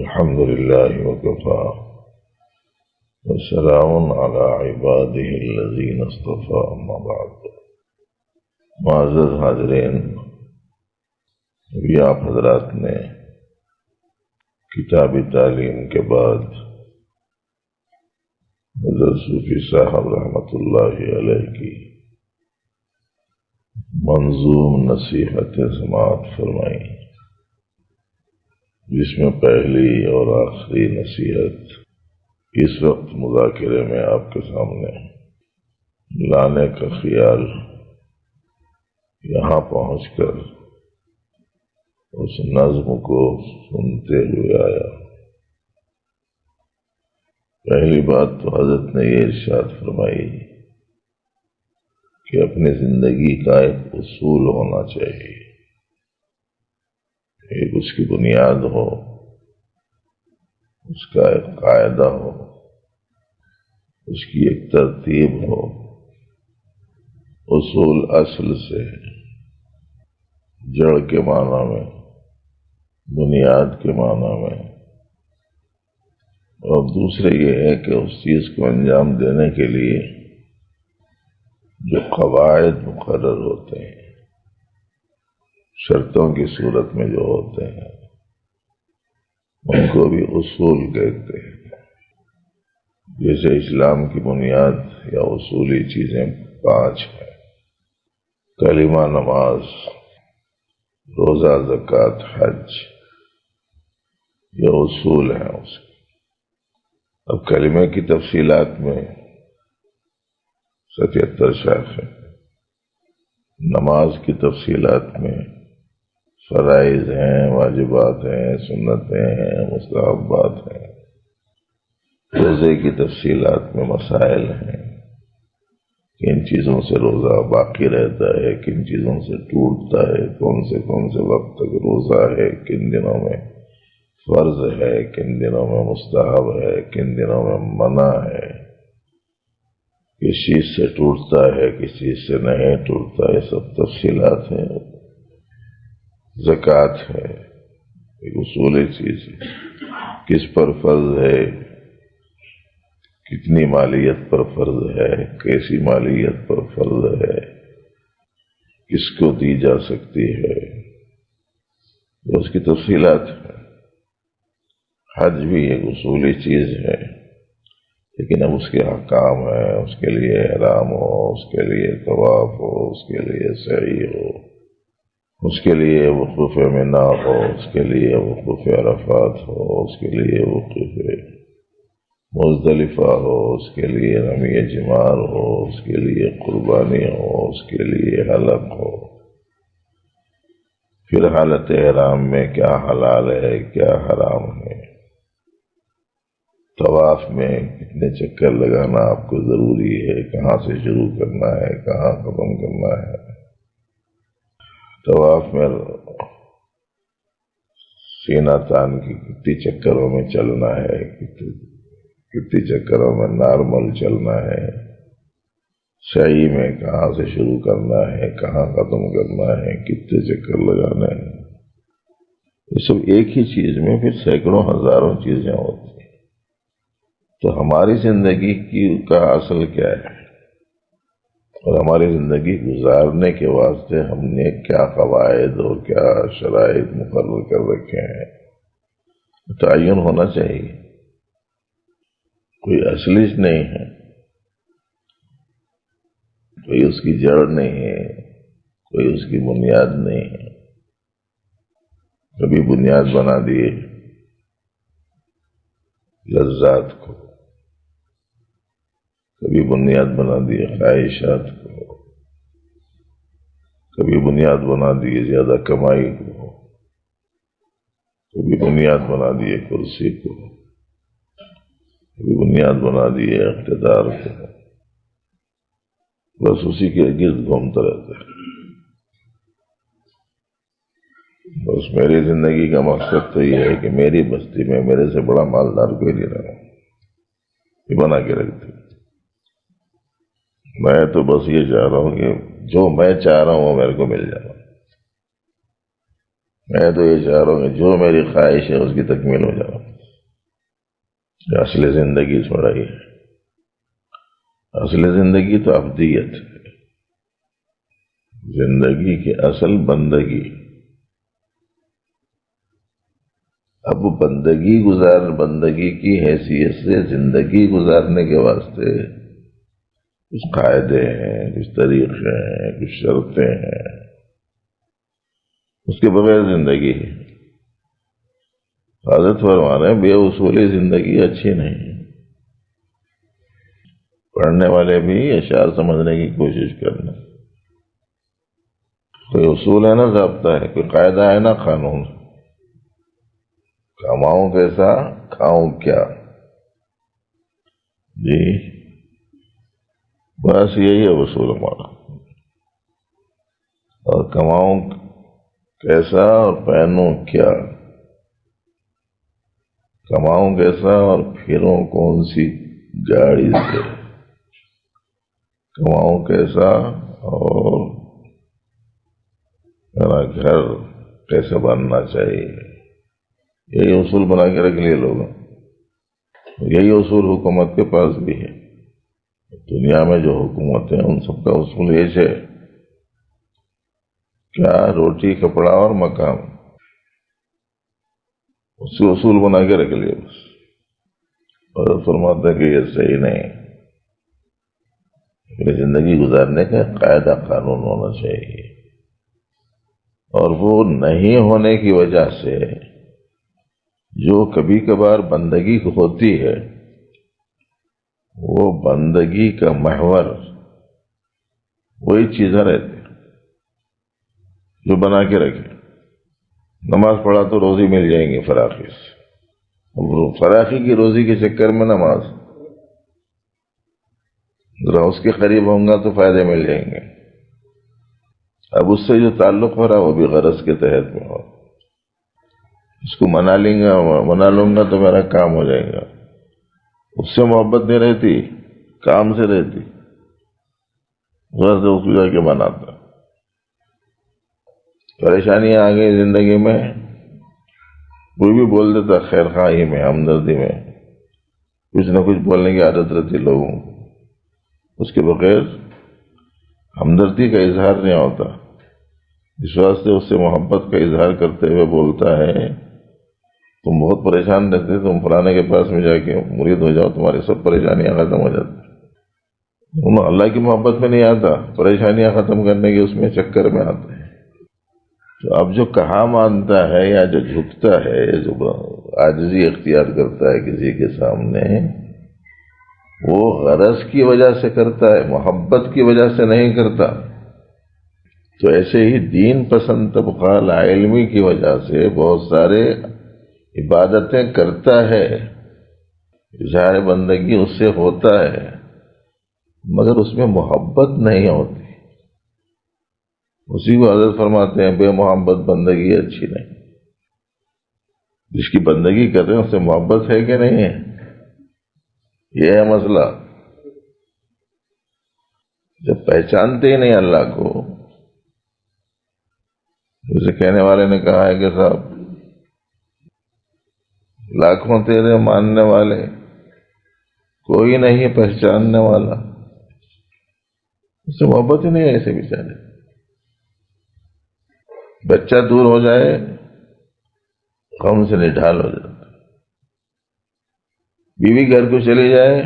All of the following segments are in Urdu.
الحمد لله وكفى وسلام على عباده الذين اصطفى اما بعد. معزز حاضرین، ابھی آپ حضرات نے کتابی تعلیم کے بعد حضرت صوفی صاحب رحمۃ اللہ علیہ کی منظوم نصیحتیں سماعت فرمائیں، جس میں پہلی اور آخری نصیحت اس وقت مذاکرے میں آپ کے سامنے لانے کا خیال یہاں پہنچ کر اس نظم کو سنتے ہوئے آیا۔ پہلی بات تو حضرت نے یہ ارشاد فرمائی کہ اپنی زندگی کا ایک اصول ہونا چاہیے، ایک اس کی بنیاد ہو، اس کا ایک قاعدہ ہو، اس کی ایک ترتیب ہو۔ اصول اصل سے جڑ کے معنی میں، بنیاد کے معنی میں، اور دوسرے یہ ہے کہ اس چیز کو انجام دینے کے لیے جو قواعد مقرر ہوتے ہیں، شرطوں کی صورت میں جو ہوتے ہیں، ان کو بھی اصول کہتے ہیں۔ جیسے اسلام کی بنیاد یا اصولی چیزیں 5 ہیں: کلمہ، نماز، روزہ، زکوٰۃ، حج، یہ اصول ہیں اس کے۔ اب کلمے کی تفصیلات میں 77 شاخیں، نماز کی تفصیلات میں فرائض ہیں، واجبات ہیں، سنتیں ہیں، مستحبات ہیں۔ روزے کی تفصیلات میں مسائل ہیں، کن چیزوں سے روزہ باقی رہتا ہے، کن چیزوں سے ٹوٹتا ہے، کون سے وقت تک روزہ ہے، کن دنوں میں فرض ہے، کن دنوں میں مستحب ہے، کن دنوں میں منع ہے، کس چیز سے ٹوٹتا ہے، کس چیز سے نہیں ٹوٹتا، یہ سب تفصیلات ہیں۔ زکوٰۃ ہے، ایک اصولی چیز ہے، کس پر فرض ہے، کتنی مالیت پر فرض ہے، کیسی مالیت پر فرض ہے، کس کو دی جا سکتی ہے، یہ اس کی تفصیلات ہیں۔ حج بھی ایک اصولی چیز ہے، لیکن اب اس کے احکام ہیں، اس کے لیے احرام ہو، اس کے لیے طواف ہو، اس کے لیے سعی ہو، اس کے لیے وقوف منا ہو، اس کے لیے وقوف عرفات ہو، اس کے لیے وقوف مزدلفہ ہو، اس کے لیے رمی جمار ہو، اس کے لیے قربانی ہو، اس کے لیے حلق ہو۔ پھر حالت احرام میں کیا حلال ہے، کیا حرام ہے، طواف میں کتنے چکر لگانا آپ کو ضروری ہے، کہاں سے شروع کرنا ہے، کہاں ختم کرنا ہے، طواف میں سینہ تان کی کتنی چکروں میں چلنا ہے، کتنی چکروں میں نارمل چلنا ہے، سعی میں کہاں سے شروع کرنا ہے، کہاں ختم کرنا ہے، کتنے چکر لگانا ہے۔ یہ سب ایک ہی چیز میں پھر سینکڑوں ہزاروں چیزیں ہوتی ہیں۔ تو ہماری زندگی کا اصل کیا ہے، اور ہماری زندگی گزارنے کے واسطے ہم نے کیا قواعد اور کیا شرائط مقرر کر رکھے ہیں، تعین ہونا چاہیے۔ کوئی اصلی نہیں ہے، کوئی اس کی جڑ نہیں ہے، کوئی اس کی بنیاد نہیں ہے۔ کبھی بنیاد بنا دیے لذات کو، کبھی بنیاد بنا دیے خواہشات کو، کبھی بنیاد بنا دیے زیادہ کمائی کو، کبھی بنیاد بنا دیے کرسی کو، کبھی بنیاد بنا دیے اقتدار کو۔ بس اسی کے گرد گھومتا رہتا ہے۔ بس میری زندگی کا مقصد تو یہ ہے کہ میری بستی میں میرے سے بڑا مالدار کوئی نہیں رہا، یہ بنا کے رکھتے۔ میں تو بس یہ چاہ رہا ہوں کہ جو میں چاہ رہا ہوں وہ میرے کو مل جائے۔ میں تو یہ چاہ رہا ہوں کہ جو میری خواہش ہے اس کی تکمیل ہو جائے۔ اصل زندگی تھوڑا ہی ہے. اصل زندگی تو ابدیت ہے. زندگی کی اصل بندگی. اب بندگی کی حیثیت سے زندگی گزارنے کے واسطے کچھ قاعدے ہیں، کچھ طریقے ہیں، کچھ شرطیں ہیں. اس کے بغیر زندگی ہے. حضرت فرما رہے ہیں بے اصولی زندگی اچھی نہیں. پڑھنے والے بھی اشعار سمجھنے کی کوشش کرنا. کوئی اصول ہے نا، ضابطہ ہے، کوئی قاعدہ ہے نا، قانون. کماؤں کیسا، کھاؤں کیا. جی بس یہی ہے اصول ہمارا. اور کماؤں کیسا اور پہنوں کیا. کماؤں کیسا اور پھروں کون سی گاڑی سے. کماؤں کیسا اور میرا گھر کیسے بننا چاہیے. یہی اصول بنا کے رکھ لیے لوگ. یہی اصول حکومت کے پاس بھی ہے. دنیا میں جو حکومت ہیں ان سب کا اصول یہ ہے کیا، روٹی کپڑا اور مکان. اس سے اصول بنا کے رکھ لیے بس. اور فرماتے ہیں کہ یہ صحیح نہیں. زندگی گزارنے کا قاعدہ قانون ہونا چاہیے. اور وہ نہیں ہونے کی وجہ سے جو کبھی کبھار بندگی ہوتی ہے وہ بندگی کا محور وہی چیزیں رہتی جو بنا کے رکھے. نماز پڑھا تو روزی مل جائیں گی فراخی سے. فراخی کی روزی کے چکر میں نماز، ذرا اس کے قریب ہوں گا تو فائدے مل جائیں گے. اب اس سے جو تعلق ہو رہا وہ بھی غرض کے تحت میں ہو. اس کو منا لوں گا تو میرا کام ہو جائے گا. اس سے محبت نہیں رہتی، کام سے رہتی. غرض اس کو جا کے بناتا. پریشانیاں آ گئی زندگی میں، کوئی بھی بول دیتا خیر خواہی میں، ہمدردی میں، کچھ نہ کچھ بولنے کی عادت رہتی لوگوں کو. اس کے بغیر ہمدردی کا اظہار نہیں ہوتا. اس واسطے اس سے محبت کا اظہار کرتے ہوئے بولتا ہے تم بہت پریشان رہتے، تم فلانے کے پاس میں جا کے مرید ہو جاؤ، تمہاری سب پریشانیاں ختم ہو جاتی. اللہ کی محبت میں نہیں آتا، پریشانیاں ختم کرنے کے اس میں چکر میں آتے ہیں. تو اب جو کہاں مانتا ہے یا جو جھکتا ہے، جو عاجزی اختیار کرتا ہے کسی کے سامنے، وہ غرض کی وجہ سے کرتا ہے، محبت کی وجہ سے نہیں کرتا. تو ایسے ہی دین پسند طبقہ لاعلمی کی وجہ سے بہت سارے عبادتیں کرتا ہے، اظہار بندگی اس سے ہوتا ہے، مگر اس میں محبت نہیں ہوتی. اسی کو حضرت فرماتے ہیں بے محبت بندگی اچھی نہیں. جس کی بندگی کر رہے ہیں اس سے محبت ہے کہ نہیں ہے، یہ ہے مسئلہ. جب پہچانتے ہی نہیں اللہ کو، جیسے کہنے والے نے کہا ہے کہ صاحب لاکھوں تیرے ماننے والے کوئی نہیں پہچاننے والا. اس سے محبت ہی نہیں ہے ایسے بیچارے. بچہ دور ہو جائے غم سے نڈھال ہو جاتا. بیوی گھر کو چلی جائے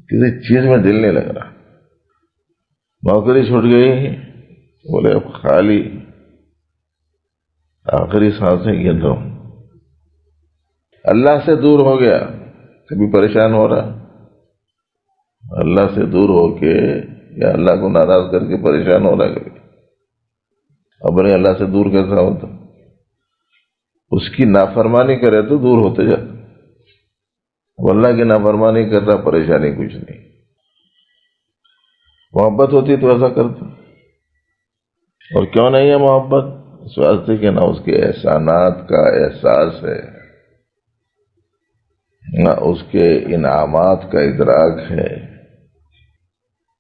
کسی چیز میں دل نہیں لگ رہا. نوکری چھوٹ گئی بولے اب خالی آخری سانسیں گن رہا ہوں. اللہ سے دور ہو گیا کبھی پریشان ہو رہا. اللہ سے دور ہو کے یا اللہ کو ناراض کر کے پریشان ہو رہا. کبھی اب اللہ سے دور کیسا ہوتا؟ اس کی نافرمانی کرے تو دور ہوتے جاتے. اب اللہ کی نافرمانی کر رہا، پریشانی کچھ نہیں. محبت ہوتی تو ایسا کرتا. اور کیوں نہیں ہے محبت؟ اس واسطے کہ نہ اس کے احسانات کا احساس ہے، نہ اس کے انعامات کا ادراک ہے،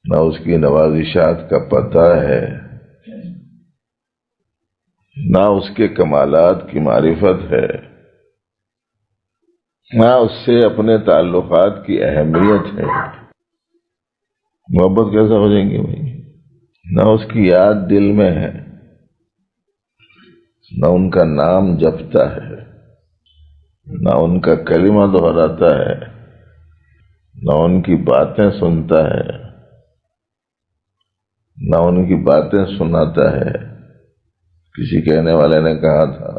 نہ اس کی نوازشات کا پتہ ہے، نہ اس کے کمالات کی معرفت ہے. نہ اس سے اپنے تعلقات کی اہمیت ہے، محبت کیسے ہو جائیں گے بھائی؟ نہ اس کی یاد دل میں ہے، نہ ان کا نام جپتا ہے، نہ ان کا کلمہ دہراتا ہے، نہ ان کی باتیں سنتا ہے، نہ ان کی باتیں سناتا ہے۔ کسی کہنے والے نے کہا تھا،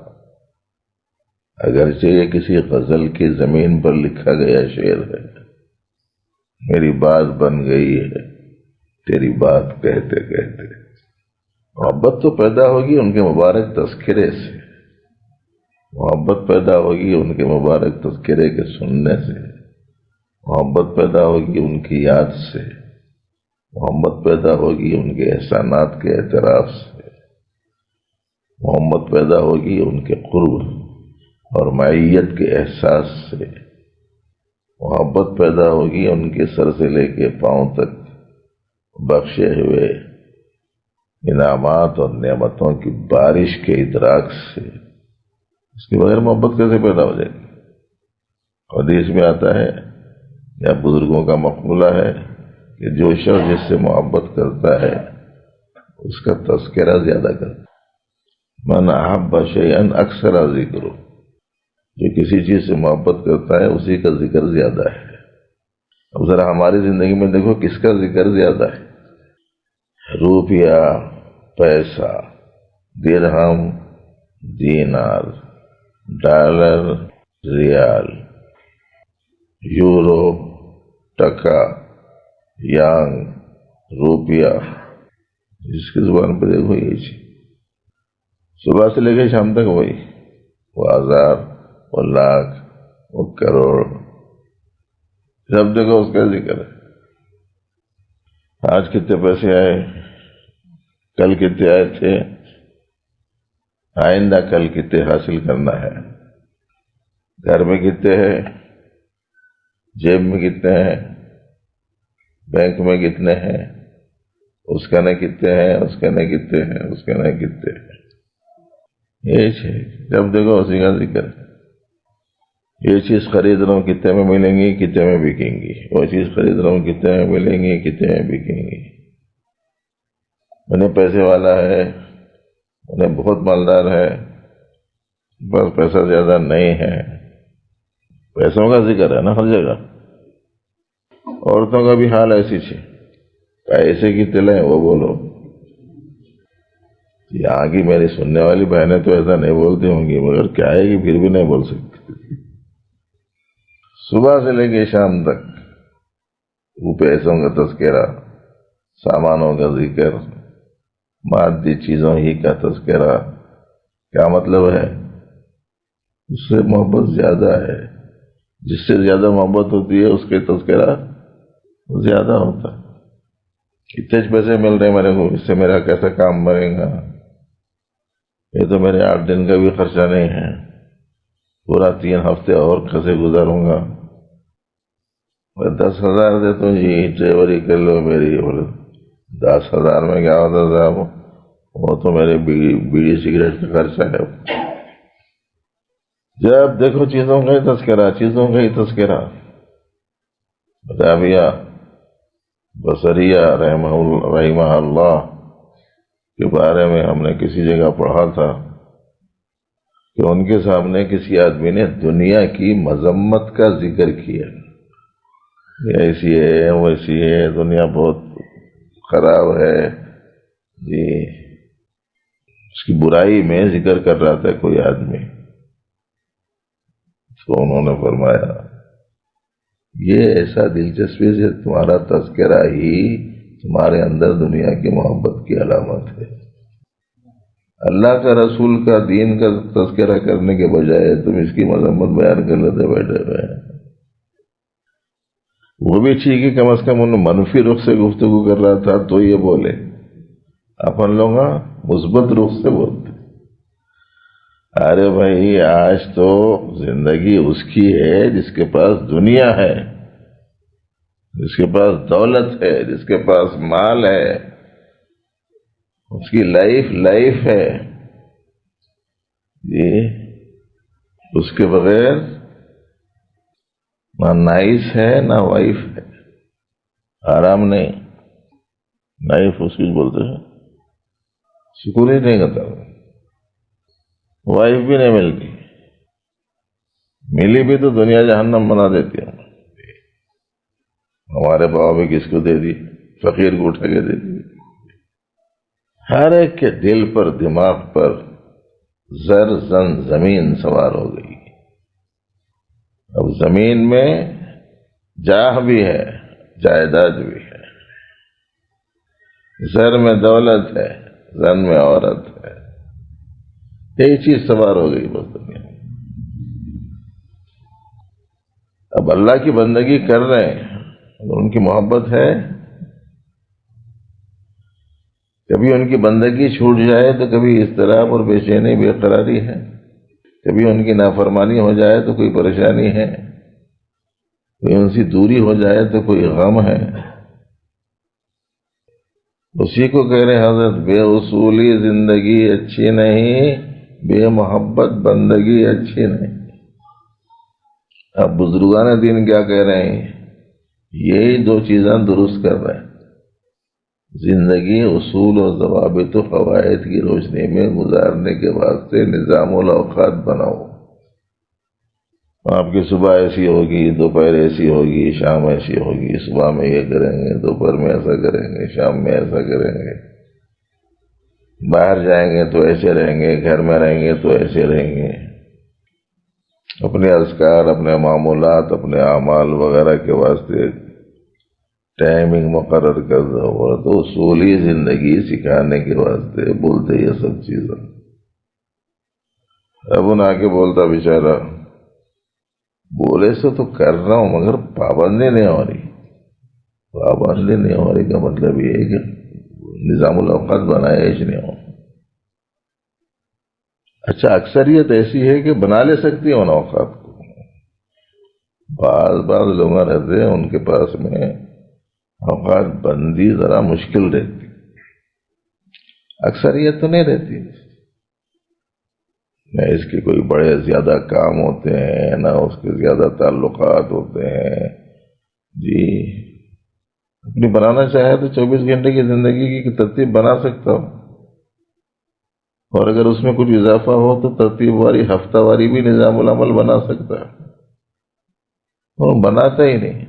اگرچہ یہ کسی غزل کی زمین پر لکھا گیا شعر ہے، میری بات بن گئی ہے تیری بات کہتے کہتے۔ محبت تو پیدا ہوگی ان کے مبارک تذکرے سے، محبت پیدا ہوگی ان کے مبارک تذکرے کے سننے سے، محبت پیدا ہوگی ان کی یاد سے، محبت پیدا ہوگی ان کے احسانات کے اعتراف سے، محبت پیدا ہوگی ان کے قرب اور معیت کے احساس سے، محبت پیدا ہوگی ان کے سر سے لے کے پاؤں تک بخشے ہوئے انعامات اور نعمتوں کی بارش کے ادراک سے۔ اس کے بغیر محبت کیسے پیدا ہو جائے گی؟ حدیث میں آتا ہے یا بزرگوں کا مقولہ ہے کہ جو شخص جس سے محبت کرتا ہے اس کا تذکرہ زیادہ کرتا ہے۔ من احب شیئا اکثر ذکرہ، جو کسی چیز سے محبت کرتا ہے اسی کا ذکر زیادہ ہے۔ اب ذرا ہماری زندگی میں دیکھو کس کا ذکر زیادہ ہے؟ روپیہ، پیسہ، درہم، دینار، ڈالر، ریال، یورو، ٹکا، یانگ، روپیہ، جس کی زبان پہ دیکھو یہ چیز صبح سے لے کے شام تک وہی، وہ ہزار، وہ لاکھ، وہ کروڑ، جب دیکھو اس کا ذکر ہے۔ آج کتنے پیسے آئے، کل کتنے آئے تھے، آئندہ کل کتنے حاصل کرنا ہے، گھر میں کتنے ہیں، جیب میں کتنے ہیں، بینک میں کتنے ہیں، اس کا نہ کتنے ہیں، اس کا نہ کتنے ہیں، اس کا نہ کتنے ہیں۔ یہ چیز جب دیکھو اسی کا ذکر ہے۔ یہ چیز خرید رہا ہوں کتنے میں ملیں گی، کتنے میں بکیں گی، وہ چیز خرید رہا ہوں کتنے میں ملیں گی، کتنے میں بکیں گی۔ انہیں پیسے والا ہے، انہیں بہت مالدار ہے، بس پیسہ زیادہ نہیں ہے۔ پیسوں کا ذکر ہے نا ہر جگہ۔ عورتوں کا بھی حال ایسی چھ، پیسے کی تلیں وہ بولو۔ یہاں کی میری سننے والی بہنیں تو ایسا نہیں بولتی ہوں گی، مگر کیا ہے کہ پھر بھی نہیں بول سکتی۔ صبح سے لے کے شام تک وہ پیسوں کا تذکرہ، سامانوں کا ذکر، مادی چیزوں ہی کا تذکرہ۔ کیا مطلب ہے؟ اس سے محبت زیادہ ہے، جس سے زیادہ محبت ہوتی ہے اس کے تذکرہ زیادہ ہوتا ہے۔ کتنے پیسے مل رہے میرے کو، اس سے میرا کیسا کام بنے گا، یہ تو میرے 8 دن کا بھی خرچہ نہیں ہے، پورا 3 ہفتے اور کیسے گزاروں گا۔ 10,000 دے تو جی ڈرائیوری کر لو میری، بولے 10,000 میں کیا ہوتا صاحب، وہ تو میرے بیڑی سگریٹ کا خرچہ ہے۔ جب دیکھو چیزوں کا ہی تذکرہ، چیزوں کا ہی تذکرہ۔ رابعہ بصریہ رحمہ اللہ کے بارے میں ہم نے کسی جگہ پڑھا تھا کہ ان کے سامنے کسی آدمی نے دنیا کی مذمت کا ذکر کیا، یہ ایسی ہے، ویسی ہے، دنیا بہت خراب ہے جی، اس کی برائی میں ذکر کر رہا تھا کوئی آدمی۔ تو انہوں نے فرمایا یہ ایسا دلچسپی سے تمہارا تذکرہ ہی تمہارے اندر دنیا کی محبت کی علامت ہے۔ اللہ کا رسول کا دین کا تذکرہ کرنے کے بجائے تم اس کی مذمت بیان کر لیتے بیٹھے ہوئے ہیں۔ وہ بھی ٹھیک ہے، کم از کم انہوں منفی رخ سے گفتگو کر رہا تھا تو یہ بولے، اپن لوگ مثبت رخ سے بولتے۔ ارے بھائی آج تو زندگی اس کی ہے جس کے پاس دنیا ہے، جس کے پاس دولت ہے، جس کے پاس مال ہے، اس کی لائف ہے جی، اس کے بغیر نہ نائس ہے نہ وائف ہے، آرام نہیں، نائف اس کو بولتے ہیں، سکون ہی نہیں کرتا، وائف بھی نہیں ملتی، ملی بھی تو دنیا جہنم بنا دیتی ہے۔ ہمارے پاؤں بھی کس کو دے دی، فقیر کو اٹھا کے دے دی۔ ہر ایک کے دل پر دماغ پر زر زن زمین سوار ہو گئی۔ اب زمین میں جاہ بھی ہے، جائیداد بھی ہے، زر میں دولت ہے، زن میں عورت ہے، یہی چیز سوار ہو گئی بس دنیا میں۔ اب اللہ کی بندگی کر رہے ہیں، اگر ان کی محبت ہے، کبھی ان کی بندگی چھوٹ جائے تو کبھی اضطراب اور بے چینی بے قراری ہے، کبھی ان کی نافرمانی ہو جائے تو کوئی پریشانی ہے، کوئی ان سے دوری ہو جائے تو کوئی غم ہے۔ اسی کو کہہ رہے حضرت، بے اصولی زندگی اچھی نہیں، بے محبت بندگی اچھی نہیں۔ اب بزرگان دین کیا کہہ رہے ہیں؟ یہی دو چیزیں درست کر رہے ہیں۔ زندگی اصول اور ضوابط و قواعد کی روشنی میں گزارنے کے واسطے نظام الاوقات بناؤ۔ آپ کی صبح ایسی ہوگی، دوپہر ایسی ہوگی، شام ایسی ہوگی، صبح میں یہ کریں گے، دوپہر میں ایسا کریں گے، شام میں ایسا کریں گے، باہر جائیں گے تو ایسے رہیں گے، گھر میں رہیں گے تو ایسے رہیں گے۔ اپنے اذکار، اپنے معمولات، اپنے اعمال وغیرہ کے واسطے ٹائمنگ مقرر کر دو، اور تو اصولی زندگی سکھانے کے واسطے بولتے یہ سب چیزیں۔ اب ان آ کے بولتا بیچارہ، بولے سے تو کر رہا ہوں مگر پابندی نہیں ہو رہی۔ پابندی نہیں ہو رہی کا مطلب یہ ہے کہ نظام الاوقات بنایا ہی نہیں ہو۔ اچھا، اکثریت ایسی ہے کہ بنا لے سکتی ہے ان اوقات کو، بعض لوگ رہتے ہیں ان کے پاس میں اوقات بندی ذرا مشکل رہتی، اکثریت تو نہیں رہتی۔ نہ اس کے کوئی بڑے زیادہ کام ہوتے ہیں، نہ اس کے زیادہ تعلقات ہوتے ہیں، جی اپنی بنانا چاہے تو 24 گھنٹے کی زندگی کی ترتیب بنا سکتا ہوں، اور اگر اس میں کچھ اضافہ ہو تو ترتیب واری، ہفتہ واری بھی نظام العمل بنا سکتا ہے، وہ بناتا ہی نہیں۔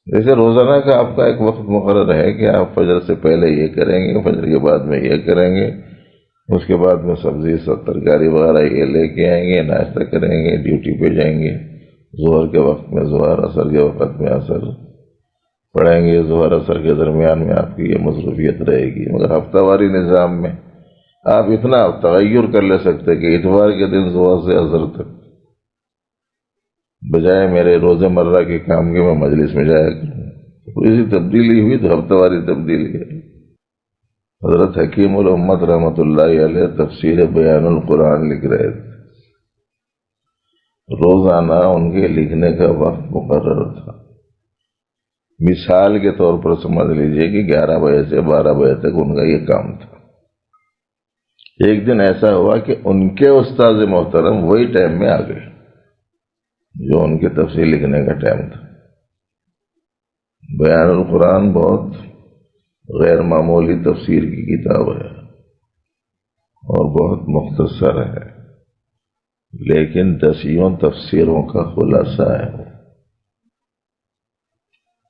جیسے روزانہ کا آپ کا ایک وقت مقرر ہے کہ آپ فجر سے پہلے یہ کریں گے، فجر کے بعد میں یہ کریں گے، اس کے بعد میں سبزی ترکاری وغیرہ یہ لے کے آئیں گے، ناشتہ کریں گے، ڈیوٹی پہ جائیں گے، ظہر کے وقت میں ظہر، عصر کے وقت میں عصر پڑھیں گے، ظہر عصر کے درمیان میں آپ کی یہ مصروفیت رہے گی۔ مگر ہفتہ واری نظام میں آپ اتنا تغیر کر لے سکتے کہ اتوار کے دن ظہر سے عصر تک بجائے میرے روز مرہ کے کام کے میں مجلس میں جایا کروں، اسی تبدیلی ہوئی تو ہفتہ واری تبدیلی ہے۔ حضرت حکیم الامت رحمۃ اللہ علیہ تفسیر بیان القرآن لکھ رہے تھے، روزانہ ان کے لکھنے کا وقت مقرر تھا۔ مثال کے طور پر سمجھ لیجئے کہ 11 بجے سے 12 بجے تک ان کا یہ کام تھا۔ ایک دن ایسا ہوا کہ ان کے استاد محترم وہی ٹائم میں آ گئے جو ان کے تفسیر لکھنے کا ٹائم تھا۔ بیان القرآن بہت غیر معمولی تفسیر کی کتاب ہے اور بہت مختصر ہے، لیکن 10 تفسیروں کا خلاصہ ہے۔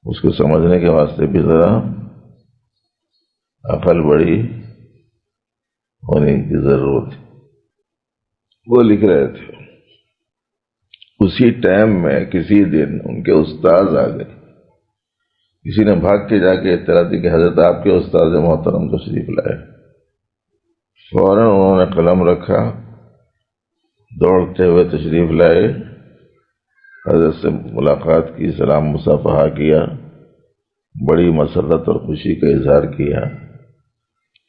اس کو سمجھنے کے واسطے بھی ذرا عقل بڑی ہونے کی ضرورت ہے۔ وہ لکھ رہے تھے، اسی ٹائم میں کسی دن ان کے استاد آ گئے، کسی نے بھاگ کے جا کے اطلاع دی کہ حضرت آپ کے استاد محترم تشریف لائے۔ فوراً انہوں نے قلم رکھا، دوڑتے ہوئے تشریف لائے، حضرت سے ملاقات کی، سلام مصافحہ کیا، بڑی مسرت اور خوشی کا اظہار کیا۔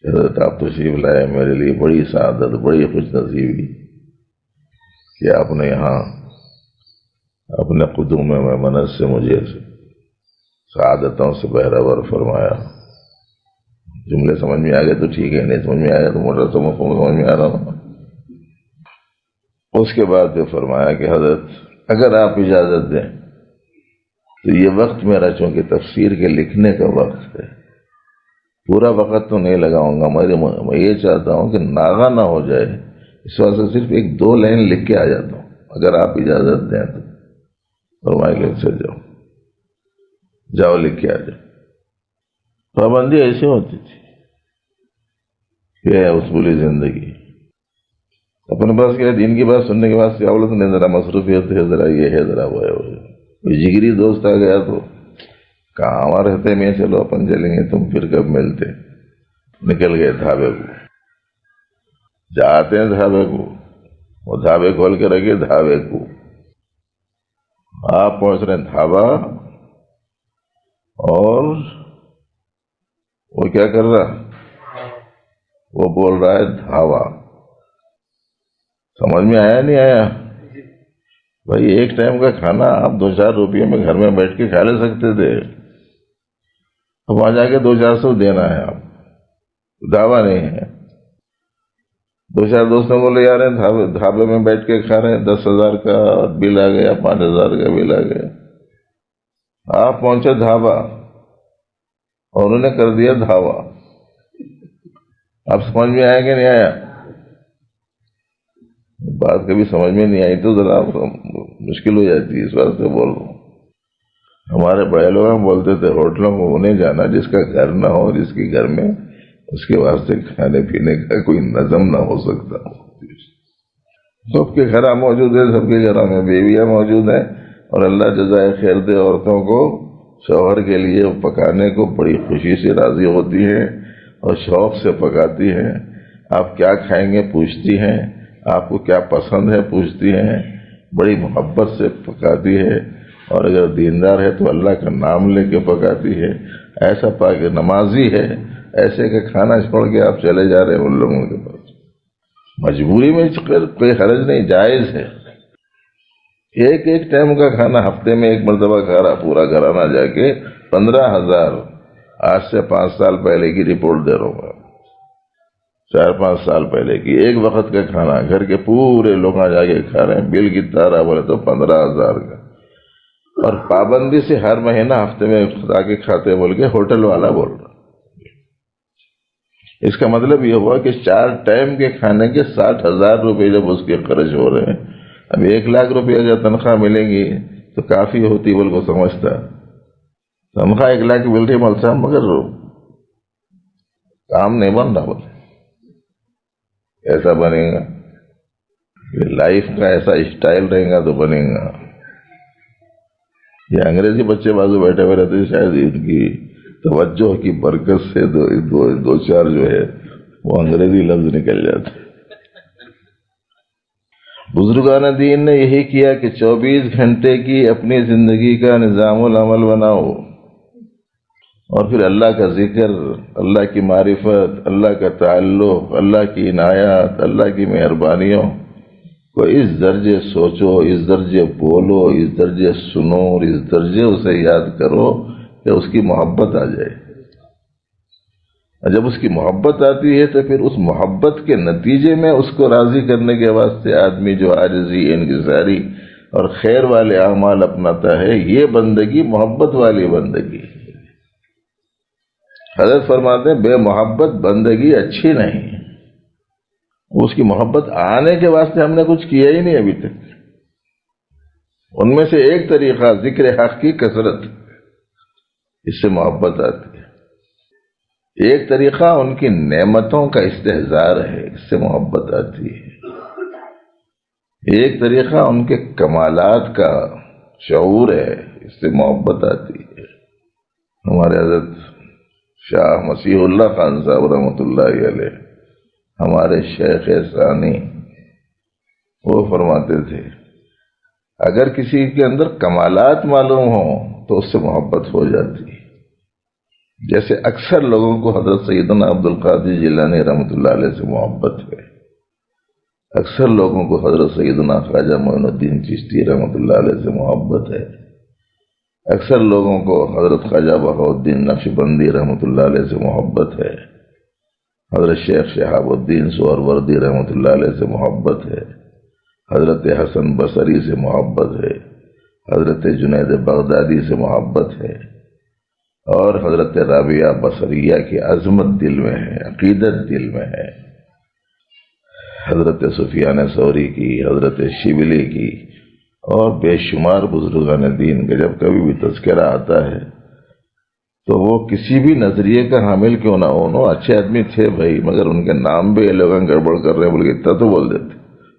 حضرت آپ تشریف لائے، میرے لیے بڑی سعادت، بڑی خوش نصیبی کہ آپ نے یہاں اپنے قدوم میں منت سے مجھے سعادتوں سے بہرور فرمایا۔ جملے سمجھ میں آ گئے تو ٹھیک ہے، نہیں سمجھ میں آیا تو موٹر سمجھ میں آ رہا ہوں۔ اس کے بعد جو فرمایا کہ حضرت اگر آپ اجازت دیں تو یہ وقت میرا چونکہ تفسیر کے لکھنے کا وقت ہے، پورا وقت تو نہیں لگاؤں گا، میں یہ چاہتا ہوں کہ ناغہ نہ ہو جائے، اس واسطے صرف 1-2 لائن لکھ کے آ جاتا ہوں، اگر آپ اجازت دیں تو فرمائے کہ سے جاؤ لکھ کے آ جاؤ۔ پابندی ایسی ہوتی تھی، یہ ہے اصولی زندگی۔ اپنے پاس کیا دین کی بات سننے کے بعد کیا بولے تو نہیں، ذرا مصروفیت ہے، ذرا یہ ہے، ذرا وہ ہے۔ کوئی جگری دوست آ گیا تو کہاں رہتے میں، چلو اپن چلیں گے، تم پھر کب ملتے، نکل گئے ڈھابے کو، جاتے ہیں ڈھابے کو، وہ ڈھابے کھول کے رکھے ڈھابے کو، آپ پہنچ رہے ہیں ڈھابا، اور وہ کیا کر رہا، وہ بول رہا ہے دھاوا۔ سمجھ میں آیا نہیں آیا؟ بھائی ایک ٹائم کا کھانا آپ 2-4 روپئے میں گھر میں بیٹھ کے کھا لے سکتے تھے، اب وہاں جا کے 200-400 دینا ہے، آپ دعویٰ نہیں ہے۔ 2-4 دوستوں بولے یار ڈھابے میں بیٹھ کے کھا رہے ہیں، 10,000 کا بل آ گیا، 5,000 کا بل آ گیا۔ آپ پہنچے ڈھابا اور انہوں نے کر دیا دھاوا۔ آپ سمجھ میں آیا کہ نہیں آیا؟ بات کبھی سمجھ میں نہیں آئی تو ذرا مشکل ہو جاتی ہے، اس واسطے بول رہا ہوں۔ ہمارے بڑے لوگ ہم بولتے تھے ہوٹلوں کو وہ نہیں جانا جس کا گھر نہ ہو، جس کے گھر میں اس کے واسطے کھانے پینے کا کوئی نظم نہ ہو سکتا ہو۔ سب کے گھر موجود ہے، سب کے گھروں میں بیویاں موجود ہیں، اور اللہ جزائے خیر دے عورتوں کو شوہر کے لیے پکانے کو بڑی خوشی سے راضی ہوتی ہیں اور شوق سے پکاتی ہیں۔ آپ کیا کھائیں گے پوچھتی ہیں، آپ کو کیا پسند ہے پوچھتی ہیں، بڑی محبت سے پکاتی ہے، اور اگر دیندار ہے تو اللہ کا نام لے کے پکاتی ہے۔ ایسا پاک نمازی ہے، ایسے کہ کھانا چھوڑ کے آپ چلے جا رہے ہیں ان لوگوں کے پاس، مجبوری میں کوئی حرج نہیں، جائز ہے۔ ایک ٹائم کا کھانا ہفتے میں 1 مرتبہ کھا رہا پورا گھرانہ جا کے 15,000، آج سے 5 سال پہلے کی رپورٹ دے رہا ہوں، 4-5 سال پہلے کی، ایک وقت کا کھانا گھر کے پورے لوگ جا کے کھا رہے ہیں، بل کتنا رہا بولے تو 15,000 کا، اور پابندی سے ہر مہینہ ہفتے میں آ کے کھاتے بول کے ہوٹل والا بول رہا۔ اس کا مطلب یہ ہوا کہ 4 ٹائم کے کھانے کے 60,000 روپے جب اس کے خرچ ہو رہے ہیں، اب 1 لاکھ روپیہ جب تنخواہ ملے گی تو کافی ہوتی بول کو سمجھتا، تنخواہ 1 لاکھ مل رہی مول صاحب مگر کام نہیں بن رہا، بولے ایسا بنے گا، لائف کا ایسا اسٹائل رہے گا تو بنے گا۔ یہ انگریزی بچے بازو بیٹھے ہوئے رہتے، شاید ان کی توجہ کی برکت سے 2-4 جو ہے وہ انگریزی لفظ نکل جاتے۔ بزرگان دین نے یہی کیا کہ 24 گھنٹے کی اپنی زندگی کا نظام العمل بناؤ، اور پھر اللہ کا ذکر، اللہ کی معرفت، اللہ کا تعلق، اللہ کی عنایات، اللہ کی مہربانیوں کو اس درجے سوچو، اس درجے بولو، اس درجے سنو، اور اس درجے اسے یاد کرو کہ اس کی محبت آ جائے۔ اور جب اس کی محبت آتی ہے تو پھر اس محبت کے نتیجے میں اس کو راضی کرنے کے واسطے آدمی جو عاجزی، انکساری اور خیر والے اعمال اپناتا ہے، یہ بندگی محبت والی بندگی ہے۔ حضرت فرماتے ہیں بے محبت بندگی اچھی نہیں، اس کی محبت آنے کے واسطے ہم نے کچھ کیا ہی نہیں ابھی تک۔ ان میں سے ایک طریقہ ذکر حق کی کثرت، اس سے محبت آتی ہے۔ ایک طریقہ ان کی نعمتوں کا استحضار ہے، اس سے محبت آتی ہے۔ ایک طریقہ ان کے کمالات کا شعور ہے، اس سے محبت آتی ہے۔ ہمارے حضرت شاہ مسیح اللہ خان صاحب رحمۃ اللہ علیہ، ہمارے شیخ ثانی، وہ فرماتے تھے اگر کسی کے اندر کمالات معلوم ہوں تو اس سے محبت ہو جاتی ہے۔ جیسے اکثر لوگوں کو حضرت سیدنا عبد القادر جیلانی رحمۃ اللہ علیہ سے محبت ہے، اکثر لوگوں کو حضرت سیدنا خواجہ معین الدین چشتی رحمۃ اللہ علیہ سے محبت ہے، اکثر لوگوں کو حضرت خواجہ بہاؤالدین نقشبندی رحمۃ اللہ علیہ سے محبت ہے، حضرت شیخ شہاب الدین سہروردی رحمۃ اللہ علیہ سے محبت ہے، حضرت حسن بصری سے محبت ہے، حضرت جنید بغدادی سے محبت ہے، اور حضرت رابعہ بصریہ کی عظمت دل میں ہے، عقیدت دل میں ہے، حضرت سفیان ثوری کی، حضرت شبلی کی، اور بے شمار بزرگان دین کا جب کبھی بھی تذکرہ آتا ہے تو وہ کسی بھی نظریے کا حامل کیوں نہ ہو، اچھے آدمی تھے بھائی، مگر ان کے نام بھی یہ لوگ گڑبڑ کر رہے ہیں بول کے اتنا تو بول دیتے،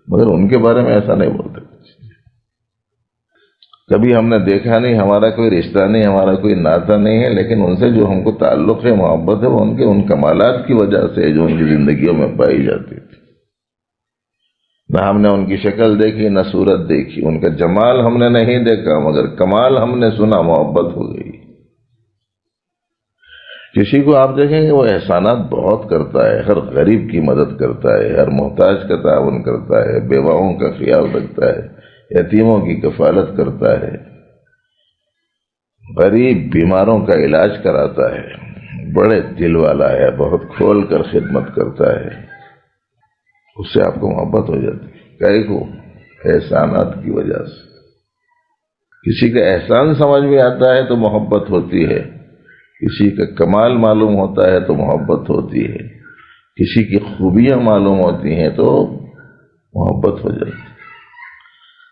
مگر ان کے بارے میں ایسا نہیں بولتے۔ کبھی ہم نے دیکھا نہیں، ہمارا کوئی رشتہ نہیں، ہمارا کوئی ناطہ نہیں ہے، لیکن ان سے جو ہم کو تعلق ہے، محبت ہے، وہ ان کے ان کمالات کی وجہ سے جو ان کی زندگیوں میں پائی جاتی تھی۔ نہ ہم نے ان کی شکل دیکھی، نہ صورت دیکھی، ان کا جمال ہم نے نہیں دیکھا، مگر کمال ہم نے سنا، محبت ہو گئی۔ کسی کو آپ دیکھیں گے وہ احسانات بہت کرتا ہے، ہر غریب کی مدد کرتا ہے، ہر محتاج کا تعاون کرتا ہے، بیواؤں کا خیال رکھتا ہے، یتیموں کی کفالت کرتا ہے، غریب بیماروں کا علاج کراتا ہے، بڑے دل والا ہے، بہت کھول کر خدمت کرتا ہے، اس سے آپ کو محبت ہو جاتی ہے۔ کئی کو احسانات کی وجہ سے، کسی کا احسان سمجھ میں آتا ہے تو محبت ہوتی ہے، کسی کا کمال معلوم ہوتا ہے تو محبت ہوتی ہے، کسی کی خوبیاں معلوم ہوتی ہیں تو محبت ہو جاتی ہے۔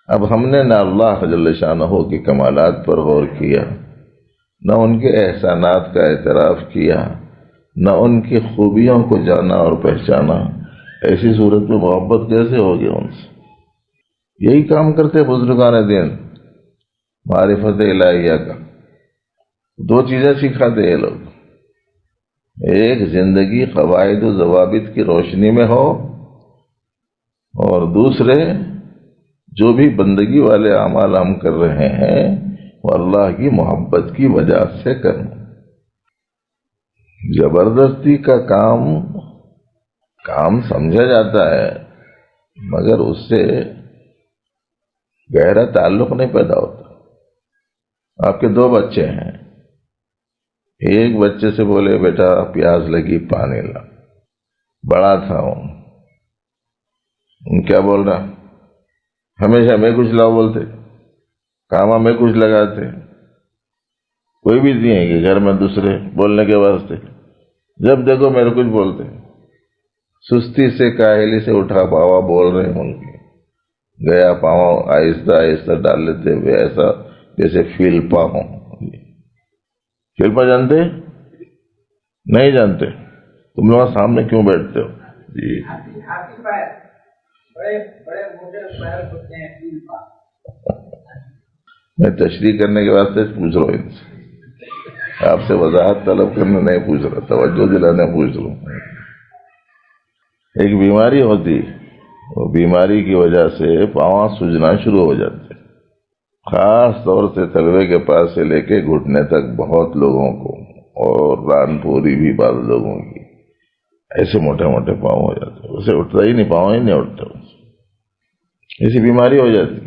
اب ہم نے نہ اللہ جل شانہ کے کمالات پر غور کیا، نہ ان کے احسانات کا اعتراف کیا، نہ ان کی خوبیوں کو جانا اور پہچانا، ایسی صورت میں محبت کیسے ہوگی ان سے؟ یہی کام کرتے بزرگان دین معرفت الہیہ کا۔ دو چیزیں سکھاتے ہیں لوگ، ایک زندگی قواعد و ضوابط کی روشنی میں ہو، اور دوسرے جو بھی بندگی والے اعمال ہم کر رہے ہیں وہ اللہ کی محبت کی وجہ سے کرنا۔ زبردستی کا کام سمجھا جاتا ہے، مگر اس سے گہرا تعلق نہیں پیدا ہوتا۔ آپ کے دو بچے ہیں، ایک بچے سے بولے بیٹا پیاس لگی پانی لا، بڑا تھا ان کیا بول رہا، ہمیشہ میں کچھ لاؤ بولتے، کاما میں کچھ لگاتے، کوئی بھی نہیں کہ گھر میں دوسرے بولنے کے واسطے، جب دیکھو میرے کچھ بولتے، سستی سے کاہلی سے اٹھا پاوا بول رہے ہیں ان کے، گیا پاؤں آہستہ آہستہ ڈال لیتے ہوئے، ایسا جیسے فیل پا ہوں۔ فیلپا جانتے نہیں جانتے؟ تم لوگ سامنے کیوں بیٹھتے ہو؟ جی میں تشریح کرنے کے واسطے پوچھ رہا ہوں ان سے، آپ سے وضاحت طلب کرنے نہیں پوچھ رہا، توجہ دلانے پوچھ رہا ہوں۔ ایک بیماری ہوتی، وہ بیماری کی وجہ سے پاؤں سوجنا شروع ہو جاتے، خاص طور سے تلوے کے پاس سے لے کے گھٹنے تک بہت لوگوں کو، اور ران پوری بھی بعض لوگوں کی، ایسے موٹے موٹے پاؤں ہو جاتے، اسے اٹھتا ہی نہیں، پاؤں ہی نہیں اٹھتا، ایسی بیماری ہو جاتی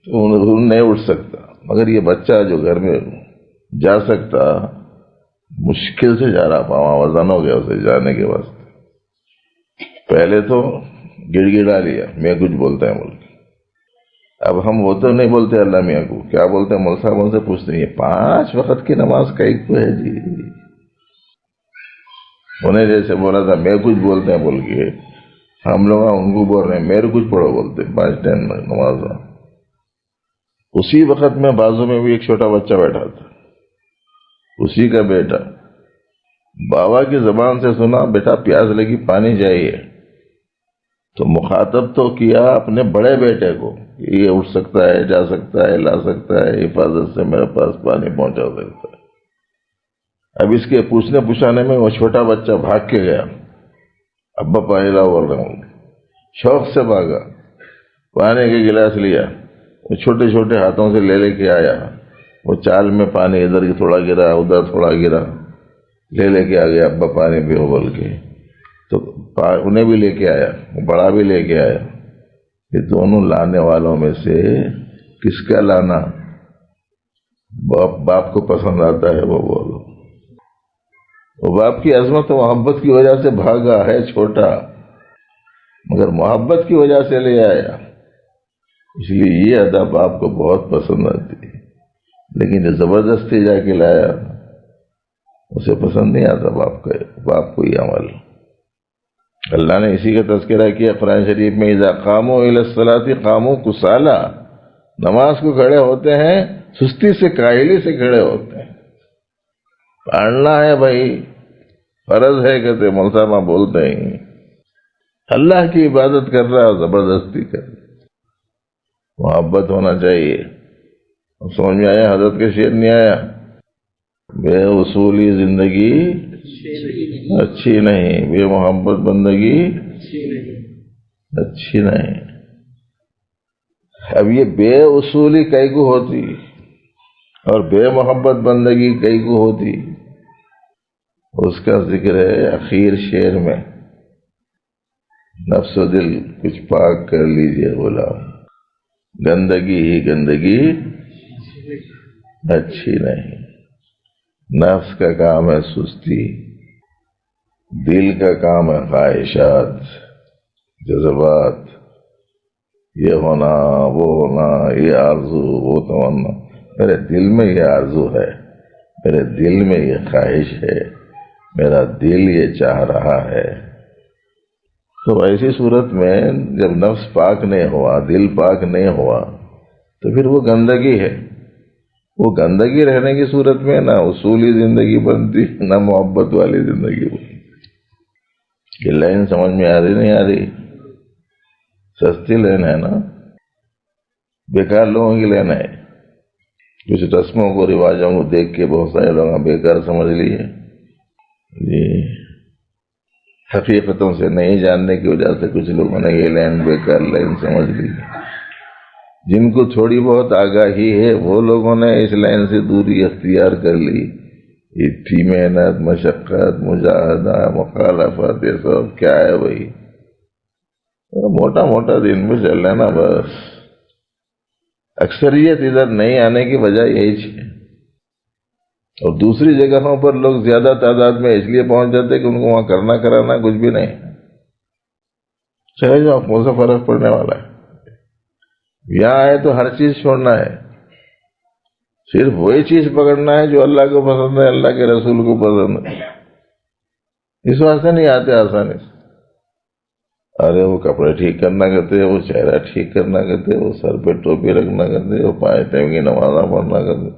تو نہیں اٹھ سکتا۔ مگر یہ بچہ جو گھر میں جا سکتا، مشکل سے جا رہا، پاؤں وزن ہو گیا اسے جانے کے واسطے، پہلے تو گڑ گڑا لیا میں کچھ بولتا ہے ملک، اب ہم وہ تو نہیں بولتے اللہ میاں کو، کیا بولتے ہیں مول صاحب، ان سے پوچھتے ہیں 5 وقت کی نماز کئی کو ہے جی؟ انہیں جیسے بولا تھا میں کچھ بولتے ہیں بول کے، ہم لوگ ان کو بول رہے ہیں میرے کچھ پڑھو بولتے، 5 ٹائم نماز۔ اسی وقت میں بازو میں بھی ایک چھوٹا بچہ بیٹھا تھا، اسی کا بیٹا، بابا کی زبان سے سنا بیٹا پیاس لگی پانی چاہیے، تو مخاطب تو کیا اپنے بڑے بیٹے کو، یہ اٹھ سکتا ہے، جا سکتا ہے، لا سکتا ہے، حفاظت سے میرے پاس پانی پہنچا سکتا ہے۔ اب اس کے پوچھنے پوچھانے میں وہ چھوٹا بچہ بھاگ کے گیا، ابا پانی لاؤ بول رہا ہوں، شوق سے بھاگا، پانی کے گلاس لیا، وہ چھوٹے چھوٹے ہاتھوں سے لے کے آیا، وہ چال میں پانی ادھر تھوڑا گرا ادھر تھوڑا گرا، لے کے آ گیا، ابا پانی پیو بول کے، تو انہیں بھی لے کے آیا، بڑا بھی لے کے آیا، کہ دونوں لانے والوں میں سے کس کا لانا باپ کو پسند آتا ہے وہ بولو۔ وہ باپ کی عظمت و محبت کی وجہ سے بھاگا ہے چھوٹا، مگر محبت کی وجہ سے لے آیا، اس لیے یہ ادب آپ کو بہت پسند آتی ہے، لیکن جو زبردستی جا کے لایا اسے پسند نہیں آتا باپ کو یہ عمل۔ اللہ نے اسی کا تذکرہ کیا قرآن شریف میں، اذا قاموا الی الصلاۃ قاموا کسالى، نماز کو کھڑے ہوتے ہیں سستی سے، کاہلی سے کھڑے ہوتے ہیں۔ پڑھنا ہے بھائی، فرض ہے کہتے مولسامہ بولتے ہیں، اللہ کی عبادت کر رہا ہے زبردستی کر رہا۔ محبت ہونا چاہیے۔ سمجھ میں آیا حضرت کے شعر نہیں آیا؟ بے اصولی زندگی اچھی نہیں، بے محبت بندگی اچھی نہیں۔ اب یہ بے اصولی کئی کو ہوتی اور بے محبت بندگی کئی کو ہوتی، اس کا ذکر ہے اخیر شعر میں، نفس و دل کچھ پاک کر لیجئے غلام، گندگی ہی گندگی اچھی نہیں۔ نفس کا کام ہے سستی، دل کا کام ہے خواہشات، جذبات، یہ ہونا وہ ہونا، یہ آرزو وہ تمنا۔ میرے دل میں یہ آرزو ہے، میرے دل میں یہ خواہش ہے، میرا دل یہ چاہ رہا ہے۔ تو ایسی صورت میں جب نفس پاک نہیں ہوا، دل پاک نہیں ہوا، تو پھر وہ گندگی ہے۔ وہ گندگی رہنے کی صورت میں نہ اصولی زندگی بنتی، نہ محبت والی زندگی بنتی۔ یہ لائن سمجھ میں آ رہی نہیں آ رہی؟ سستی لائن ہے نا، بیکار لوگوں کی لائن ہے۔ کچھ رسموں کو رواجوں کو دیکھ کے بہت سارے لوگ بیکار سمجھ لیے جی، حقیقتوں سے نہیں جاننے کی وجہ سے کچھ لوگوں نے یہ لائن بیکار لائن سمجھ لی۔ جن کو تھوڑی بہت آگاہی ہے وہ لوگوں نے اس لائن سے دوری اختیار کر لی۔ اتنی محنت، مشقت، مجاہدہ، مخالفت، یہ سب کیا ہے بھائی؟ موٹا موٹا دن میں چل رہا نا بس۔ اکثریت ادھر نہیں آنے کی وجہ یہی ہے، اور دوسری جگہوں پر لوگ زیادہ تعداد میں اس لیے پہنچ جاتے کہ ان کو وہاں کرنا کرانا کچھ بھی نہیں، چلے جاؤ، کون سا فرق پڑنے والا ہے؟ یہاں آئے تو ہر چیز چھوڑنا ہے، صرف وہی چیز پکڑنا ہے جو اللہ کو پسند ہے، اللہ کے رسول کو پسند ہے۔ اس واسطے نہیں آتے آسانی سے۔ ارے وہ کپڑے ٹھیک کرنا کہتے، وہ چہرہ ٹھیک کرنا کہتے، وہ سر پہ ٹوپی رکھنا کہتے، وہ پائے ٹائم کی نمازاں پڑھنا کہتے،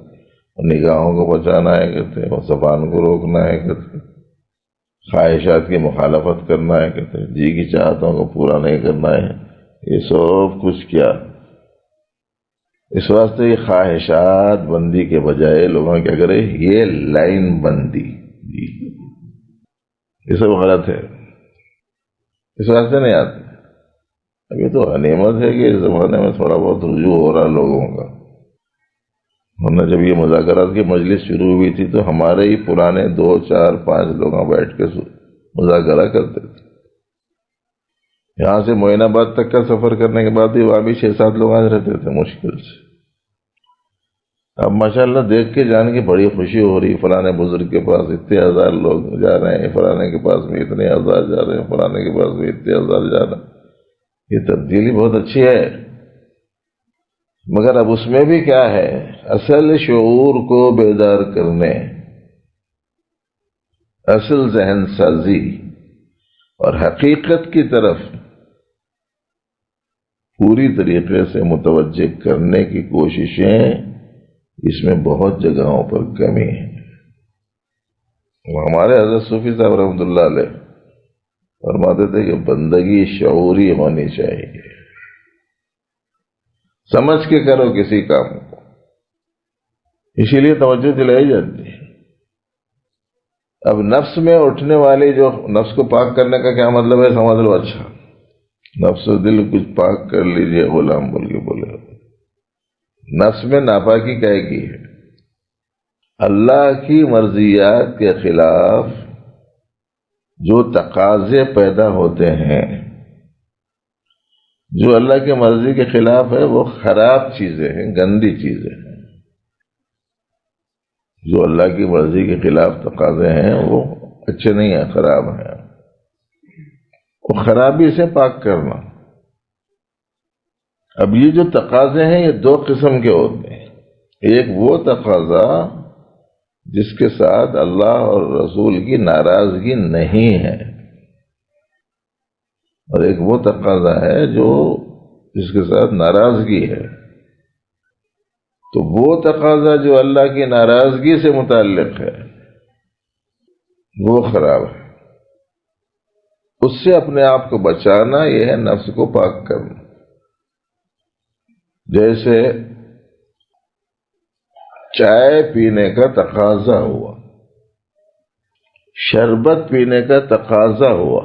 نگاہوں کو بچانا ہے کہتے، وہ زبان کو روکنا ہے کہتے، خواہشات کی مخالفت کرنا ہے کہتے، جی کی چاہتوں کو پورا نہیں کرنا ہے۔ یہ سب کچھ کیا؟ اس واسطے یہ خواہشات بندی کے بجائے لوگوں کیا کرے، یہ لائن بندی، یہ سب غلط ہے، اس واسطے نہیں آتے۔ ابھی تو غنیمت ہے کہ اس زمانے میں تھوڑا بہت رجوع ہو رہا لوگوں کا، ورنہ جب یہ مذاکرات کی مجلس شروع ہوئی تھی تو ہمارے ہی پرانے 2 4 5 لوگ بیٹھ کے مذاکرہ کرتے تھے۔ یہاں سے معین آباد تک کا سفر کرنے کے بعد بھی وہاں بھی 6 7 لوگ آج رہتے تھے مشکل سے۔ اب ماشاءاللہ دیکھ کے جان کی بڑی خوشی ہو رہی، فلانے بزرگ کے پاس اتنے ہزار لوگ جا رہے ہیں، فلانے کے پاس میں اتنے ہزار جا رہے ہیں، فلانے کے پاس میں اتنے ہزار جا رہے ہیں۔ یہ تبدیلی بہت اچھی ہے، مگر اب اس میں بھی کیا ہے، اصل شعور کو بیدار کرنے، اصل ذہن سازی اور حقیقت کی طرف پوری طریقے سے متوجہ کرنے کی کوششیں، اس میں بہت جگہوں پر کمی ہے۔ ہمارے حضرت صوفی صاحب رحمۃ اللہ علیہ فرماتے تھے کہ بندگی شعوری ہونی چاہیے، سمجھ کے کرو کسی کام کو، اسی لیے توجہ دلائی جاتی ہے۔ اب نفس میں اٹھنے والی جو نفس کو پاک کرنے کا کیا مطلب ہے سمجھ لو۔ اچھا، نفس و دل کچھ پاک کر لیجئے غلام بول کے بولے، نفس میں ناپاکی کہے کی ہے، اللہ کی مرضیات کے خلاف جو تقاضے پیدا ہوتے ہیں، جو اللہ کی مرضی کے خلاف ہے، وہ خراب چیزیں ہیں، گندی چیزیں ہیں۔ جو اللہ کی مرضی کے خلاف تقاضے ہیں وہ اچھے نہیں ہیں، خراب ہیں۔ وہ خرابی سے پاک کرنا، اب یہ جو تقاضے ہیں یہ دو قسم کے ہوتے ہیں. ایک وہ تقاضا جس کے ساتھ اللہ اور رسول کی ناراضگی نہیں ہے، اور ایک وہ تقاضا ہے جو جس کے ساتھ ناراضگی ہے. تو وہ تقاضا جو اللہ کی ناراضگی سے متعلق ہے وہ خراب ہے. اس سے اپنے آپ کو بچانا یہ ہے نفس کو پاک کرنا. جیسے چائے پینے کا تقاضا ہوا، شربت پینے کا تقاضا ہوا،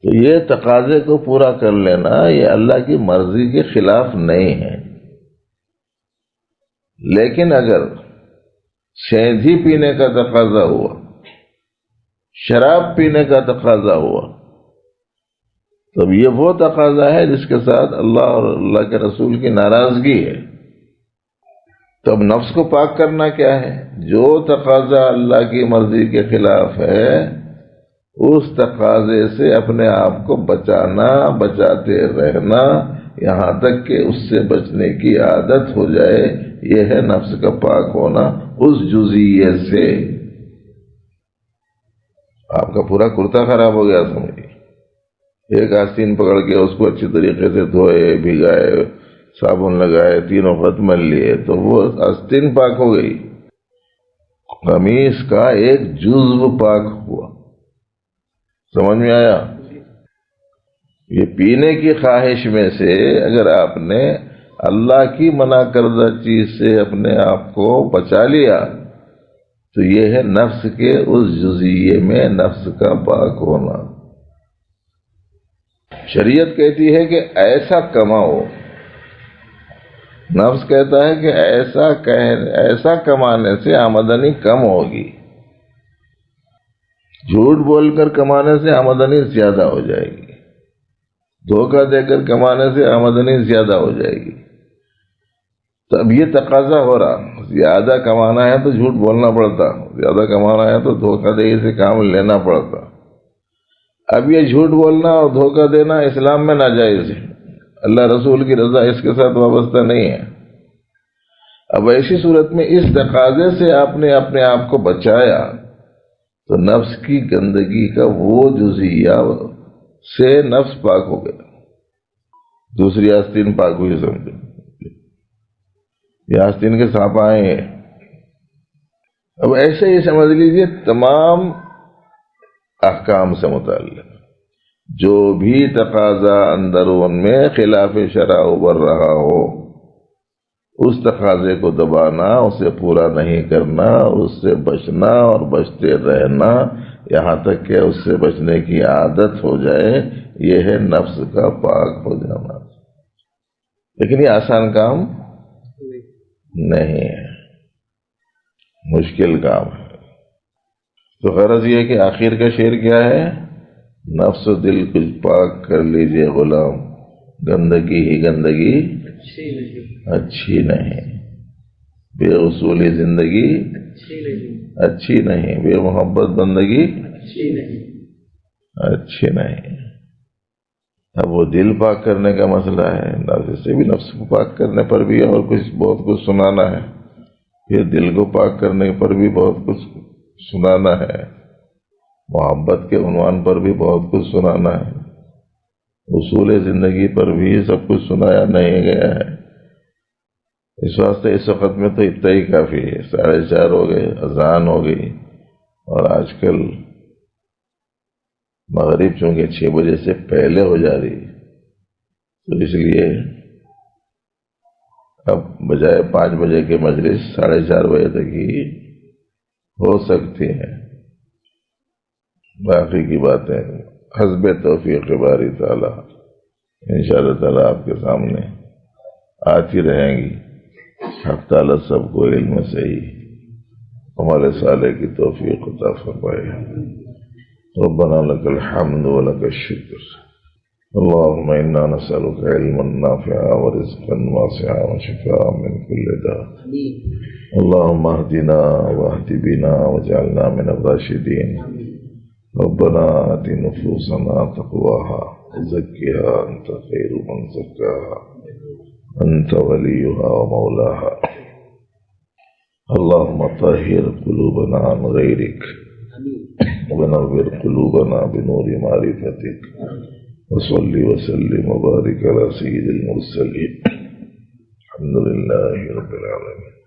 تو یہ تقاضے کو پورا کر لینا یہ اللہ کی مرضی کے خلاف نہیں ہے. لیکن اگر سیندھی پینے کا تقاضا ہوا، شراب پینے کا تقاضا ہوا، تو یہ وہ تقاضا ہے جس کے ساتھ اللہ اور اللہ کے رسول کی ناراضگی ہے. تو اب نفس کو پاک کرنا کیا ہے؟ جو تقاضا اللہ کی مرضی کے خلاف ہے اس تقاضے سے اپنے آپ کو بچانا، بچاتے رہنا یہاں تک کہ اس سے بچنے کی عادت ہو جائے. یہ ہے نفس کا پاک ہونا اس جزئیے سے. آپ کا پورا کرتا خراب ہو گیا سمجھیے، ایک آستین پکڑ کے اس کو اچھی طریقے سے دھوئے، بھگائے، صابن لگائے، تینوں خط مل لیے تو وہ آستین پاک ہو گئی. قمیص کا ایک جزو پاک ہوا. سمجھ میں آیا؟ یہ پینے کی خواہش میں سے اگر آپ نے اللہ کی منع کردہ چیز سے اپنے آپ کو بچا لیا تو یہ ہے نفس کے اس جزئیے میں نفس کا پاک ہونا. شریعت کہتی ہے کہ ایسا کماؤ، نفس کہتا ہے کہ ایسا کمانے سے آمدنی کم ہوگی، جھوٹ بول کر کمانے سے آمدنی زیادہ ہو جائے گی، دھوکہ دے کر کمانے سے آمدنی زیادہ ہو جائے گی. تو اب یہ تقاضا ہو رہا، زیادہ کمانا ہے تو جھوٹ بولنا پڑتا، زیادہ کمانا ہے تو دھوکہ دہی سے کام لینا پڑتا. اب یہ جھوٹ بولنا اور دھوکہ دینا اسلام میں ناجائز ہے، اللہ رسول کی رضا اس کے ساتھ وابستہ نہیں ہے. اب ایسی صورت میں اس تقاضے سے آپ نے اپنے آپ کو بچایا تو نفس کی گندگی کا وہ جزیہ سے نفس پاک ہو گیا. دوسری آستین پاک ہوئی سمجھو. یہ آستین کے سانپ آئے ہیں. اب ایسے ہی سمجھ لیجئے تمام احکام سے متعلق جو بھی تقاضا اندرون میں خلاف شرع ابھر رہا ہو اس تقاضے کو دبانا، اسے پورا نہیں کرنا، اس سے بچنا اور بچتے رہنا یہاں تک کہ اس سے بچنے کی عادت ہو جائے، یہ ہے نفس کا پاک ہو جانا. لیکن یہ آسان کام نہیں ہے، مشکل کام ہے. تو غرض یہ کہ آخر کا شعر کیا ہے؟ نفس و دل کچھ پاک کر لیجئے غلام، گندگی ہی گندگی اچھی نہیں، بے اصولی زندگی اچھی نہیں، بے محبت بندگی اچھی نہیں. اب وہ دل پاک کرنے کا مسئلہ ہے، اس سے بھی نفس کو پاک کرنے پر بھی اور بہت کچھ سنانا ہے، پھر دل کو پاک کرنے پر بھی بہت کچھ سنانا ہے، محبت کے عنوان پر بھی بہت کچھ سنانا ہے، اصول زندگی پر بھی سب کچھ سنایا نہیں گیا ہے. اس واسطے اس وقت میں تو اتنا ہی کافی ہے. 4:30 ہو گئے، اذان ہو گئی، اور آج کل مغرب چونکہ 6 بجے سے پہلے ہو جا رہی تو اس لیے اب بجائے 5 بجے کے مجلس 4:30 بجے تک ہی ہو سکتی ہیں. باقی کی باتیں حسب توفیق باری تعالی انشاءاللہ تعالی آپ کے سامنے آتی رہیں گی. حق تعالی سب کو علم صحیح عمل صالح کی توفیق عطا فرمائے. ربنا لك الحمد ولك الشكر. اللهم إنا نسألك علما نافعا ورزقا واسعا وشفاء من كل داء. اللهم اهدنا واهد بنا واجعلنا من الراشدين. ربنا آت نفوسنا تقواها وزكها أنت خير من زكاها أنت وليها ومولاها اللهم طهر قلوبنا عن غيرك ونور قلوبنا بنور معرفتك وصل وسلم وبارك على سيد المرسلين الحمد لله رب العالمين.